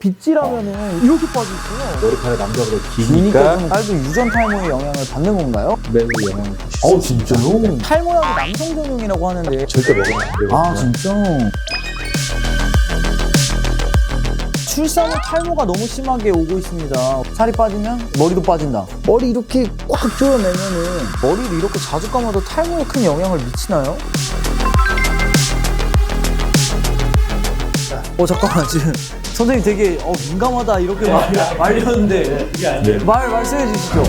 빗질하면은 이렇게 빠져있어요. 머리카락 남자보다 기니까 기니까 딸도 유전 탈모의 영향을 받는 건가요? 매우 영향을 끼칠 수 있습니다. 진짜요? 탈모약이 남성 전용이라고 하는데 절대 먹으면 안 되거든요. 아 진짜? 출산 후 탈모가 너무 심하게 오고 있습니다. 살이 빠지면 머리도 빠진다. 머리 이렇게 꽉 조여내면은 머리를 이렇게 자주 감아도 탈모에 큰 영향을 미치나요? 잠깐만 지금 선생님 되게 민감하다 이렇게 말렸는데 말씀해 주시죠.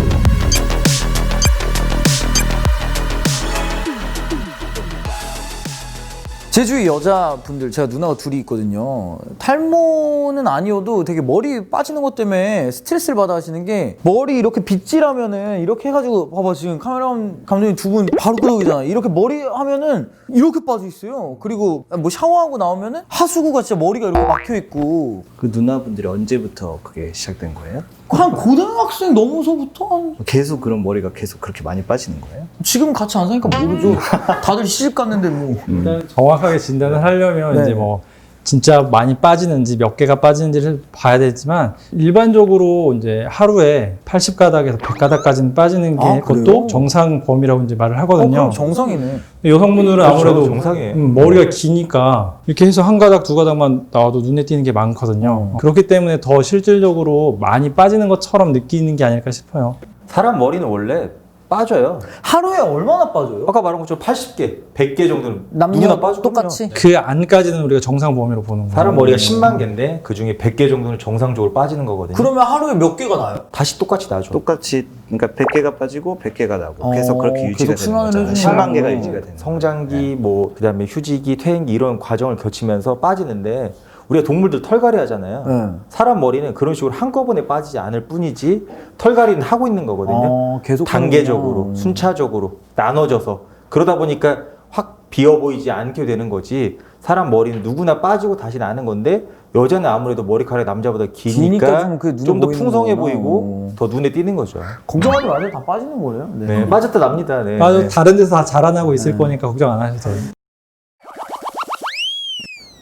제 주위 여자분들, 제가 누나가 둘이 있거든요. 탈모는 아니어도 되게 머리 빠지는 것 때문에 스트레스를 받아 하시는 게, 머리 이렇게 빗질하면은 이렇게 해가지고 봐봐, 지금 카메라 감독님 두 분 바로 끄덕이잖아요. 이렇게 머리 하면은 이렇게 빠져 있어요. 그리고 뭐 샤워하고 나오면은 하수구가 진짜 머리가 이렇게 막혀 있고. 그 누나분들이 언제부터 그게 시작된 거예요? 한 고등학생 넘어서부터 계속 그런 머리가 계속 그렇게 많이 빠지는 거예요? 지금 같이 안 사니까 모르죠. 다들 시집 갔는데 뭐. 일단 정확하게 진단을 하려면 네. 이제 뭐 진짜 많이 빠지는지 몇 개가 빠지는지를 봐야 되지만, 일반적으로 이제 하루에 80가닥에서 100가닥까지는 빠지는 게 아, 그것도 그래요? 정상 범위라고 이제 말을 하거든요. 그럼 정상이네. 여성분들은 그렇죠, 아무래도 정상이에요. 머리가 기니까 이렇게 해서 한 가닥 두 가닥만 나와도 눈에 띄는 게 많거든요. 그렇기 때문에 더 실질적으로 많이 빠지는 것처럼 느끼는 게 아닐까 싶어요. 사람 머리는 원래 빠져요. 하루에 얼마나 빠져요? 아까 말한 것처럼 80개, 100개 정도는 남녀 누구나 빠지거든요. 똑같이? 그 안까지는 우리가 정상 범위로 보는 거예요. 사람 머리가 10만 개인데 그 중에 100개 정도는 정상적으로 빠지는 거거든요. 그러면 하루에 몇 개가 나요? 다시 똑같이 나죠. 똑같이, 그러니까 100개가 빠지고 100개가 나고 계속 그렇게 유지가 계속 되는 순환을 거잖아요. 해주는 10만 개가 거예요. 유지가 되는 성장기 뭐 그다음에 휴지기, 퇴행기 이런 과정을 거치면서 빠지는데, 우리가 동물들 털갈이 하잖아요. 네. 사람 머리는 그런 식으로 한꺼번에 빠지지 않을 뿐이지 털갈이는 하고 있는 거거든요. 계속 단계적으로, 하는구나. 순차적으로 나눠져서. 그러다 보니까 확 비어 보이지 않게 되는 거지. 사람 머리는 누구나 빠지고 다시 나는 건데, 여자는 아무래도 머리카락이 남자보다 기니까 기니까 좀 좀 더 보이는 풍성해 거구나. 보이고 더 눈에 띄는 거죠. 걱정하지 마세요. 다 빠지는 거예요. 네, 빠졌다 납니다. 네. 맞아, 네. 다른 데서 다 자라나고 있을 거니까 걱정 안 하셔도 돼요.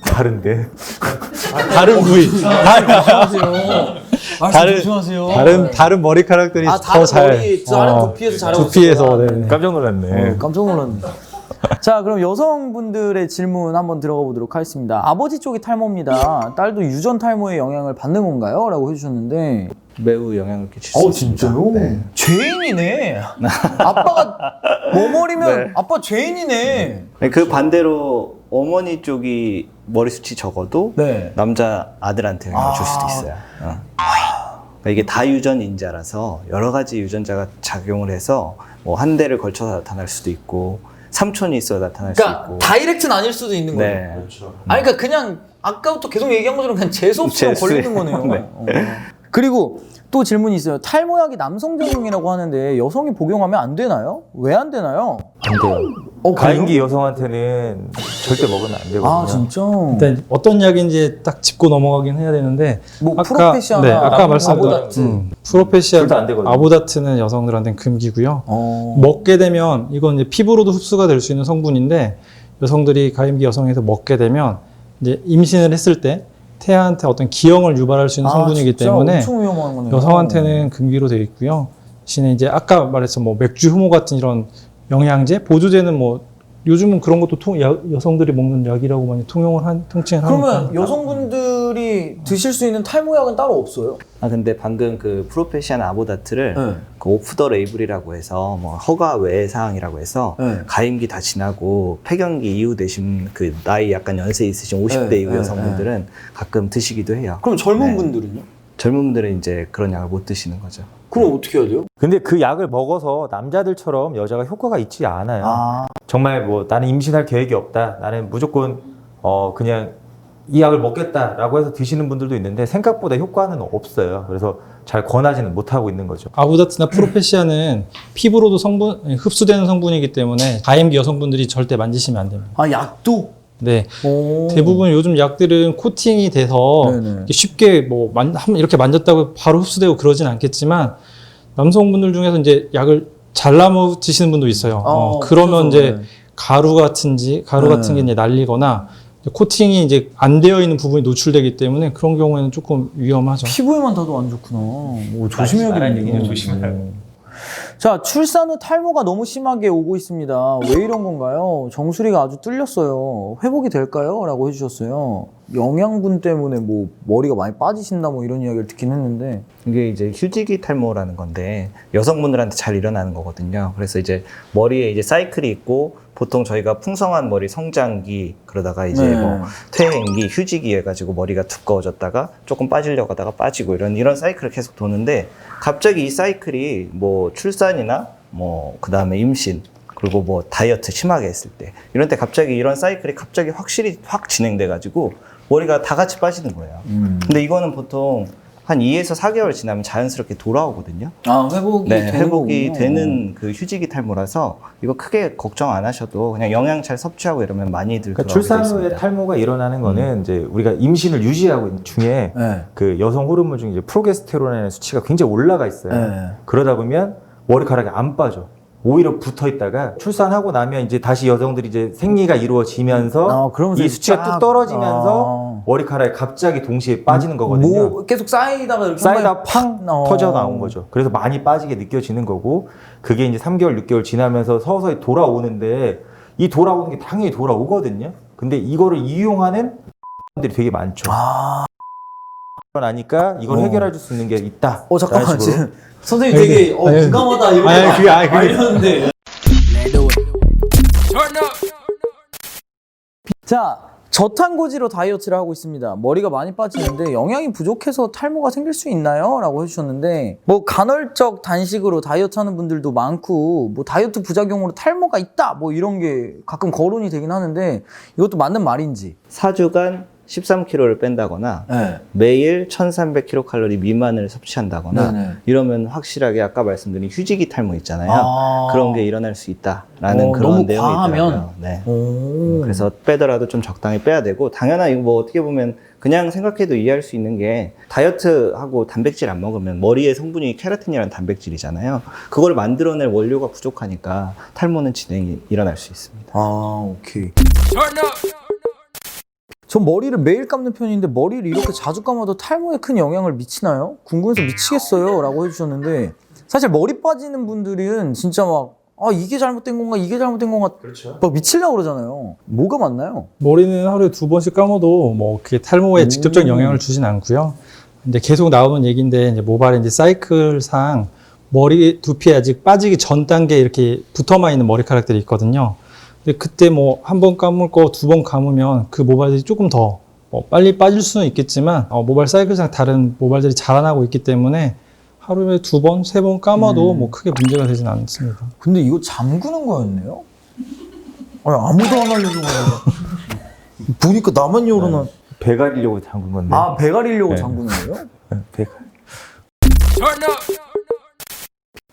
다른데. 다른 부위, 다른 조심하세요. 다른 머리카락들이 다른 더 잘, 머리, 다른 두피에서 자라고 두피에서, 있었구나. 네. 깜짝 놀랐네. 깜짝 놀랐네. 자, 그럼 여성분들의 질문 한번 들어가 보도록 하겠습니다. 아버지 쪽이 탈모입니다. 딸도 유전 탈모의 영향을 받는 건가요? 라고 해주셨는데. 매우 영향을 끼칠 수 있습니다. 네. 죄인이네. 아빠가 머머리면 네. 아빠 죄인이네. 그 반대로 어머니 쪽이 머리숱이 적어도 네. 남자 아들한테 영향을 줄 수도 있어요. 그러니까 이게 다유전인자라서 여러 가지 유전자가 작용을 해서 뭐 한 대를 걸쳐서 나타날 수도 있고, 삼촌이 있어 나타날 수 그러니까 있고. 다이렉트는 아닐 수도 있는 거예요. 네. 아니 그러니까 그냥 아까부터 계속 얘기한 것처럼 그냥 재수없이만 재수. 걸리는 거네요. 네. 그리고 또 질문이 있어요. 탈모약이 남성 전용이라고 하는데 여성이 복용하면 안 되나요? 왜 안 되나요? 안 돼요. 가임기 여성한테는 절대 먹으면 안 되거든요. 아 진짜? 일단 어떤 약인지 딱 짚고 넘어가긴 해야 되는데, 뭐 프로페시아나 네, 아까 말씀드린 아보다트. 프로페시아, 둘다안 되거든요. 아보다트는 여성들한테는 금기고요. 어. 먹게 되면 이건 이제 피부로도 흡수가 될 수 있는 성분인데, 여성들이 가임기 여성에서 먹게 되면 이제 임신을 했을 때 태아한테 어떤 기형을 유발할 수 있는 성분이기 진짜 때문에 엄청 위험한 거네요. 여성한테는 금기로 되어 있고요. 대신에 이제 아까 말했던 뭐 맥주, 효모 같은 이런 영양제, 보조제는 뭐 요즘은 그런 것도 여성들이 먹는 약이라고 많이 통칭을 하니까. 그러면 여성분들이 드실 수 있는 탈모약은 따로 없어요? 근데 방금 그 프로페시안 아보다트를 네. 그 오프 더 레이블이라고 해서 뭐 허가 외 사항이라고 해서 네. 가임기 다 지나고 폐경기 이후 되신 그 나이 약간 연세 있으신 50대 네, 이후 네, 여성분들은 가끔 드시기도 해요. 그럼 젊은 네. 분들은요? 젊은 분들은 이제 그런 약을 못 드시는 거죠. 그럼 어떻게 해야 돼요? 근데 그 약을 먹어서 남자들처럼 여자가 효과가 있지 않아요. 정말 뭐 나는 임신할 계획이 없다, 나는 무조건 그냥 이 약을 먹겠다라고 해서 드시는 분들도 있는데, 생각보다 효과는 없어요. 그래서 잘 권하지는 못하고 있는 거죠. 아보다트나 프로페시아는 피부로도 흡수되는 성분이기 때문에 가임기 여성분들이 절대 만지시면 안 됩니다. 아 약도? 네. 오. 대부분 요즘 약들은 코팅이 돼서 네네. 이렇게 쉽게 뭐 이렇게 만졌다고 바로 흡수되고 그러진 않겠지만, 남성분들 중에서 이제 약을 잘라 드시는 분도 있어요. 그러면 그래서, 이제 가루 같은 게 이제 날리거나, 코팅이 이제 안 되어 있는 부분이 노출되기 때문에 그런 경우에는 조금 위험하죠. 피부에만 닿아도 안 좋구나. 오, 조심해야겠네요. 조심하라고. 자, 출산 후 탈모가 너무 심하게 오고 있습니다. 왜 이런 건가요? 정수리가 아주 뚫렸어요. 회복이 될까요? 라고 해주셨어요. 영양분 때문에 뭐 머리가 많이 빠지신다 뭐 이런 이야기를 듣긴 했는데. 이게 이제 휴지기 탈모라는 건데 여성분들한테 잘 일어나는 거거든요. 그래서 이제 머리에 이제 사이클이 있고 보통 저희가 풍성한 머리 성장기 그러다가 이제 네. 뭐 퇴행기, 휴지기 해가지고 머리가 두꺼워졌다가 조금 빠지려고 하다가 빠지고 이런 사이클을 계속 도는데 갑자기 이 사이클이 뭐 출산이나 뭐 그 다음에 임신 그리고 뭐 다이어트 심하게 했을 때 이런 때 갑자기 이런 사이클이 갑자기 확실히 확 진행돼가지고 머리가 다 같이 빠지는 거예요. 근데 이거는 보통 한 2에서 4개월 지나면 자연스럽게 돌아오거든요. 아, 회복이 네, 되는 회복이 거군요. 되는 그 휴지기 탈모라서 이거 크게 걱정 안 하셔도 그냥 영양 잘 섭취하고 이러면 많이들 그러니까 돌아오게 출산 돼 후에 있습니다. 탈모가 일어나는 거는 이제 우리가 임신을 유지하고 있는 중에 네. 그 여성 호르몬 중에 이제 프로게스테론의 수치가 굉장히 올라가 있어요. 네. 그러다 보면 머리카락이 안 빠져. 오히려 붙어 있다가 출산하고 나면 이제 다시 여성들이 이제 생리가 이루어지면서 그러면서 이 수치가 쫙- 뚝 떨어지면서 머리카락이 갑자기 동시에 빠지는 거거든요. 뭐 계속 쌓이다가 이렇게 쌓이다 한 팡 번에 터져 나온 거죠. 그래서 많이 빠지게 느껴지는 거고 그게 이제 3개월, 6개월 지나면서 서서히 돌아오는데 이 돌아오는 게 당연히 돌아오거든요. 근데 이거를 이용하는 사람들이 되게 많죠. 그러니까 이걸 해결해 줄 수 있는 게 있다. 잠깐만 라는 식으로. 지금 선생님 되게 부감하다 이렇게 말렸는데. 자, 저탄고지로 다이어트를 하고 있습니다. 머리가 많이 빠지는데 영양이 부족해서 탈모가 생길 수 있나요? 라고 해주셨는데 뭐 간헐적 단식으로 다이어트 하는 분들도 많고 뭐 다이어트 부작용으로 탈모가 있다 뭐 이런 게 가끔 거론이 되긴 하는데 이것도 맞는 말인지. 4주간 13kg를 뺀다거나 네. 매일 1300kcal 미만을 섭취한다거나 네네. 이러면 확실하게 아까 말씀드린 휴지기 탈모 있잖아요. 아. 그런 게 일어날 수 있다라는 그런 너무 내용이 과하면? 있더라고요. 네. 오. 그래서 빼더라도 좀 적당히 빼야 되고 당연한 이거 뭐 어떻게 보면 그냥 생각해도 이해할 수 있는 게 다이어트하고 단백질 안 먹으면 머리의 성분이 케라틴이라는 단백질이잖아요. 그걸 만들어낼 원료가 부족하니까 탈모는 진행이 일어날 수 있습니다. 아, 오케이. 전 머리를 매일 감는 편인데 머리를 이렇게 자주 감아도 탈모에 큰 영향을 미치나요? 궁금해서 미치겠어요 라고 해주셨는데 사실 머리 빠지는 분들은 진짜 막 이게 잘못된 건가 이게 잘못된 건가 그렇죠. 막 미치려고 그러잖아요. 뭐가 맞나요? 머리는 하루에 2번씩 감아도 뭐 그게 탈모에 직접적인 영향을 주진 않고요. 근데 계속 나오는 얘기인데 이제 모발의 이제 사이클상 머리 두피에 아직 빠지기 전 단계에 이렇게 붙어만 있는 머리카락들이 있거든요. 근데 그때 뭐 한 번 감을 거 2번 감으면 그 모발들이 조금 더 빨리 빠질 수는 있겠지만 모발 사이클상 다른 모발들이 자라나고 있기 때문에 하루에 2번, 3번 감아도 뭐 크게 문제가 되진 않습니다. 근데 이거 잠그는 거였네요? 아무도 안 알려준 거예요. 보니까 나만 열어놔. 배 가리려고 잠근 건데. 배 가리려고 네. 잠그는 거예요? 배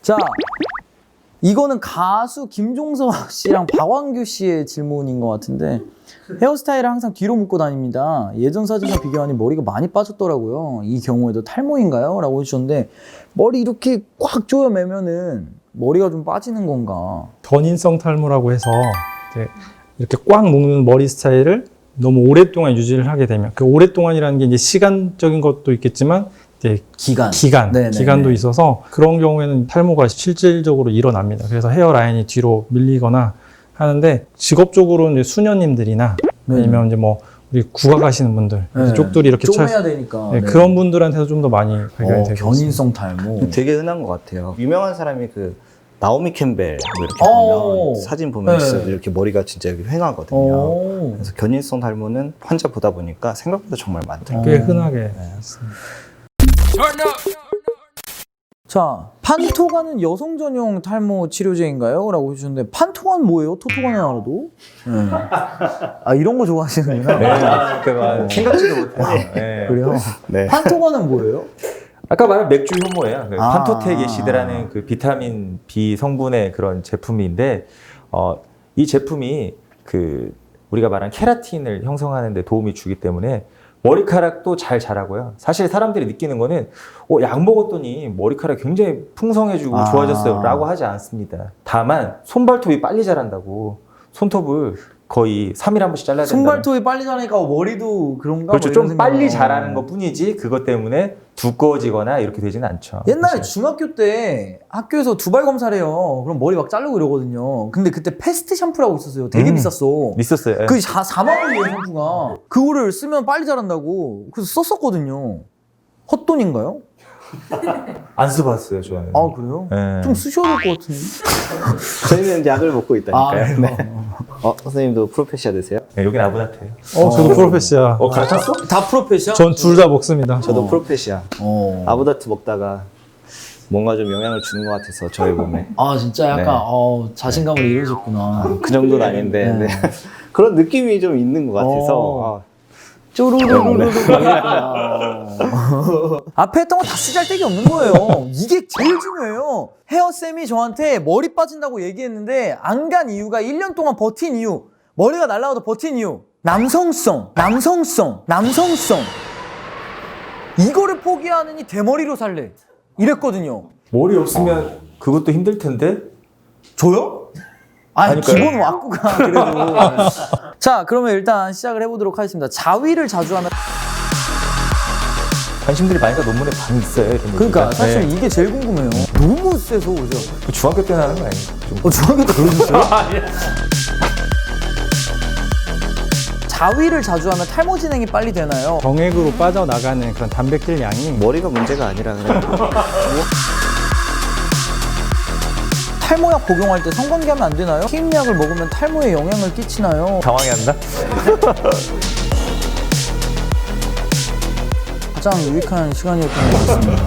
자, 이거는 가수 김종서 씨랑 박완규 씨의 질문인 것 같은데 헤어스타일을 항상 뒤로 묶고 다닙니다. 예전 사진과 비교하니 머리가 많이 빠졌더라고요. 이 경우에도 탈모인가요? 라고 해주셨는데 머리 이렇게 꽉 조여매면은 머리가 좀 빠지는 건가? 견인성 탈모라고 해서 이제 이렇게 꽉 묶는 머리 스타일을 너무 오랫동안 유지를 하게 되면 그 오랫동안이라는 게 이제 시간적인 것도 있겠지만 이제 네네네. 기간도 있어서 그런 경우에는 탈모가 실질적으로 일어납니다. 그래서 헤어라인이 뒤로 밀리거나 하는데 직업적으로는 이제 수녀님들이나 아니면 이제 뭐 우리 국악하시는 분들 네. 쪽들이 이렇게 쪼매야 되니까. 네, 그런 분들한테도 좀 더 많이 발견이 되고 있습니다. 견인성 탈모. 되게 흔한 것 같아요. 유명한 사람이 그 나오미 캠벨 뭐 이렇게 오. 보면 사진 보면 네. 이렇게 머리가 진짜 이렇게 휑하거든요. 오. 그래서 견인성 탈모는 환자 보다 보니까 생각보다 정말 많더라고요. 꽤 흔하게 있습니다. 자, 판토가는 여성 전용 탈모 치료제인가요? 라고 해주셨는데 판토가는 뭐예요? 토토가는 알아도? 이런 거 좋아하시는구나. 생각지도 못해요. 네. 그래요? 네. 판토가는 뭐예요? 아까 말한 맥주 효모예요. 그 아. 판토텍 에시드라는 그 비타민 B 성분의 그런 제품인데, 이 제품이 그 우리가 말한 케라틴을 형성하는 데 도움이 주기 때문에 머리카락도 잘 자라고요. 사실 사람들이 느끼는 거는 약 먹었더니 머리카락 굉장히 풍성해지고 좋아졌어요 라고 하지 않습니다. 다만 손발톱이 빨리 자란다고 손톱을 거의 3일에 한 번씩 잘라야 된다. 손발톱이 빨리 자라니까 머리도 그런가? 그렇죠. 뭐 좀 이런 빨리 생각. 자라는 것 뿐이지 그것 때문에 두꺼워지거나 이렇게 되지는 않죠. 옛날에 중학교 때 학교에서 두발 검사를 해요. 그럼 머리 막 자르고 이러거든요. 근데 그때 패스트 샴푸라고 있었어요. 되게 비쌌어. 있었어요. 예. 그 4만 원이에요, 샴푸가. 그거를 쓰면 빨리 자란다고. 그래서 썼었거든요. 헛돈인가요? 안 써봤어요, 저는. 아, 그래요? 예. 좀 쓰셔야 될 것 같은데. 저희는 약을 먹고 있다니까요. 아, 네. 선생님도 프로페시아 되세요? 네, 여긴 아부나트예요. 저도 프로페시아. 갈아탔어? 다 프로페셔? 전 둘 다 먹습니다. 저도 프로페시아. 어. 아부다트 먹다가 뭔가 좀 영향을 주는 것 같아서 저희 몸에. 아, 진짜 약간, 네. 자신감을 잃으셨구나. 그 정도는 아닌데 네. 네. 그런 느낌이 좀 있는 것 같아서 어. 쪼르르르르 앞에 했던 거 다 쓰잘데기 없는 거예요. 이게 제일 중요해요. 헤어쌤이 저한테 머리 빠진다고 얘기했는데 안 간 이유가 1년 동안 버틴 이유, 머리가 날라가도 버틴 이유, 남성성 이거를 포기하느니 대머리로 살래 이랬거든요. 머리 없으면 그것도 힘들 텐데. 저요? 아니, 아니까요. 기본 왁구가 그래도. 자, 그러면 일단 시작을 해보도록 하겠습니다. 자위를 자주 하면 관심들이 많으니까 논문에 많이 있어요. 이런 그러니까 얘기가. 사실 네. 이게 제일 궁금해요. 너무 세서 그죠? 중학교 때는 하는 거 아니에요? 좀. 중학교 때 그러셨어요? 자위를 자주 하면 탈모 진행이 빨리 되나요? 정액으로 빠져나가는 그런 단백질 양이 머리가 문제가 아니라 그냥 탈모약 복용할 때 성관계하면 안 되나요? 피임약을 먹으면 탈모에 영향을 끼치나요? 당황해 한다? 가장 유익한 시간이었던 것 같습니다.